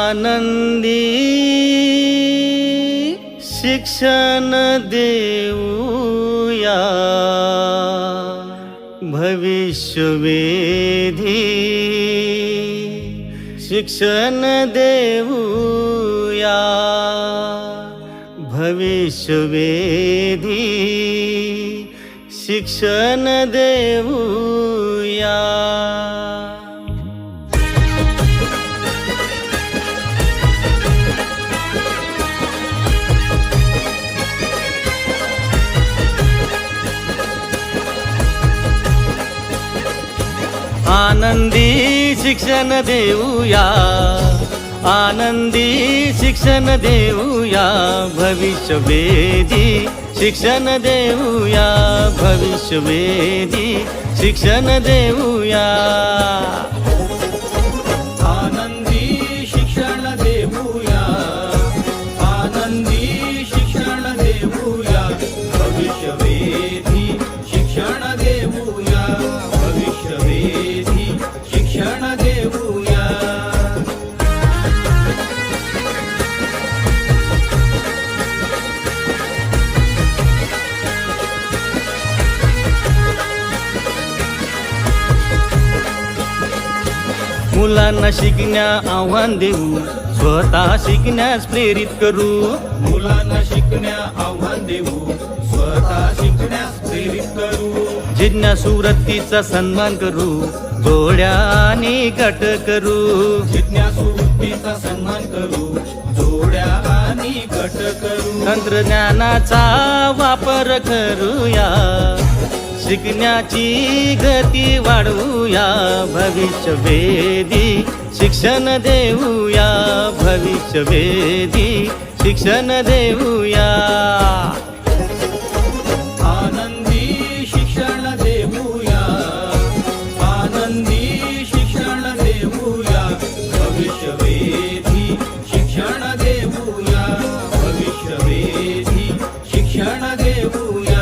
आनंदी शिक्षण देऊया, भविष्यवेधी शिक्षण देऊया, भविष्यवेधी शिक्षण देऊया. आनंदी शिक्षण देऊया, आनंदी शिक्षण देऊया, भविष्यवेधी शिक्षण देऊया, भविष्यवेधी शिक्षण देऊया. आनंदी शिक्षण देऊया, आनंदी शिक्षण देऊया, भविष्यवेधी शिक्षण देऊया, भविष्यवेधी शिक्षण देऊया. मुलांना शिकण्या आव्हान देऊ, स्वतः शिकण्यास प्रेरित करू. मुलांना शिकण्या आव्हान देऊ, स्वतः शिकण्यास प्रेरित करू. जिज्ञासू वृत्तीचा सन्मान करू, जोड्या आणि गट करू. जिज्ञासू वृत्तीचा सन्मान करू, जोड्या आणि गट करू. तंत्रज्ञानाचा वापर करूया, शिकण्याची गती वाढवूया, भविष्यवेधी शिक्षण देऊया, भविष्यवेधी शिक्षण देऊया. आनंदी शिक्षण देऊया, आनंदी शिक्षण देऊया, भविष्यवेधी शिक्षण देऊया, भविष्यवेधी शिक्षण देऊया.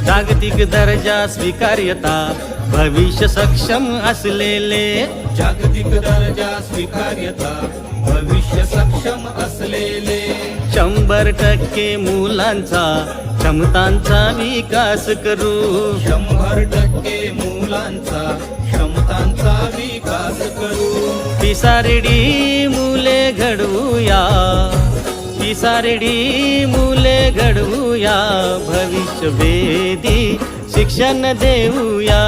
जागतिक दर्जा स्वीकार्यता, भविष्य सक्षम असलेले. जागतिक दर्जा स्वीकार्यता, भविष्य सक्षम असलेले. 100% मुलांचा क्षमतांचा विकास करू. 100% मुलांचा क्षमतांचा विकास करू. पिसारेडी मुले घडवूया, पिसारेडी मुले घडवूया, भविष्यवेधी शिक्षण देऊया,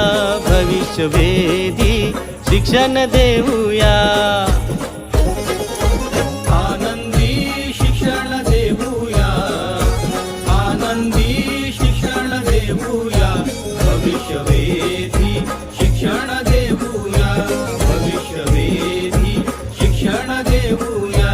भविष्यवेधी शिक्षण देऊया. आनंदी शिक्षण देऊया, आनंदी शिक्षण देऊया, भविष्यवेधी शिक्षण देऊया, भविष्यवेधी शिक्षण देऊया.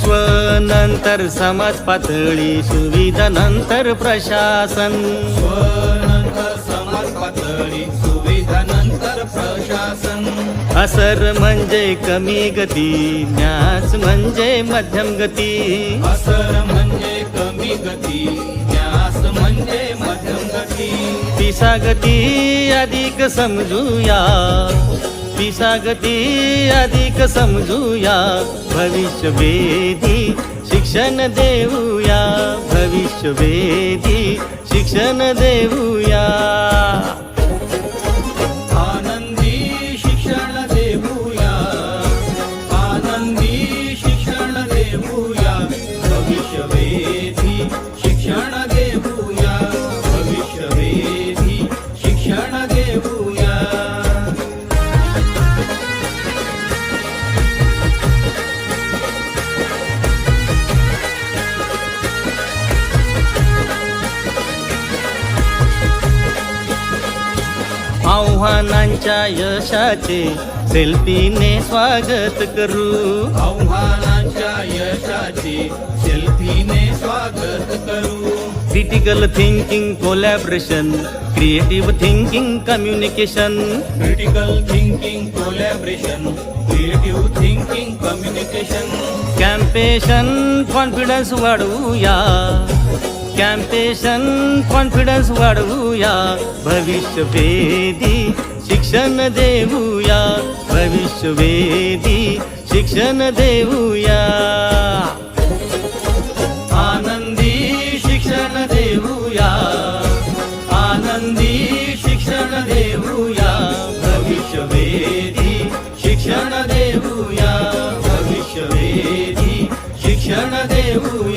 स्वनंतर समाज पातळी, सुविधा नंतर प्रशासन. स्वनंतर समाज पातळी, सुविधा नंतर प्रशासन. असर म्हणजे कमी गती, न्यास म्हणजे मध्यम गती. असर म्हणजे कमी गती, न्यास म्हणजे मध्यम गती. पिसागती अधिक समजूया, पिसागती अधिक समजूया, भविष्यवेधी शिक्षण देऊया, भविष्यवेधी शिक्षण देऊया. आनंदी शिक्षण देऊया, आनंदी शिक्षण देऊया, भविष्यवेधी शिक्षण देऊया, भविष्यवेधी शिक्षण देऊया. आव्हानांच्या यशाचे सेल्फीने स्वागत करू. आव्हानांच्या यशाचे सेल्फीने स्वागत करू. Critical thinking collaboration, creative thinking communication, critical thinking collaboration, creative thinking communication. Compassion confidence वाढवूया, कॅम्पेशन कॉन्फिडन्स वाढवूया. भविष्यवेधी शिक्षण देऊया, भविष्यवेधी शिक्षण देऊया. आनंदी शिक्षण देऊया, आनंदी शिक्षण देऊया. भविष्यवेधी शिक्षण देऊया, भविष्यवेधी शिक्षण देऊया.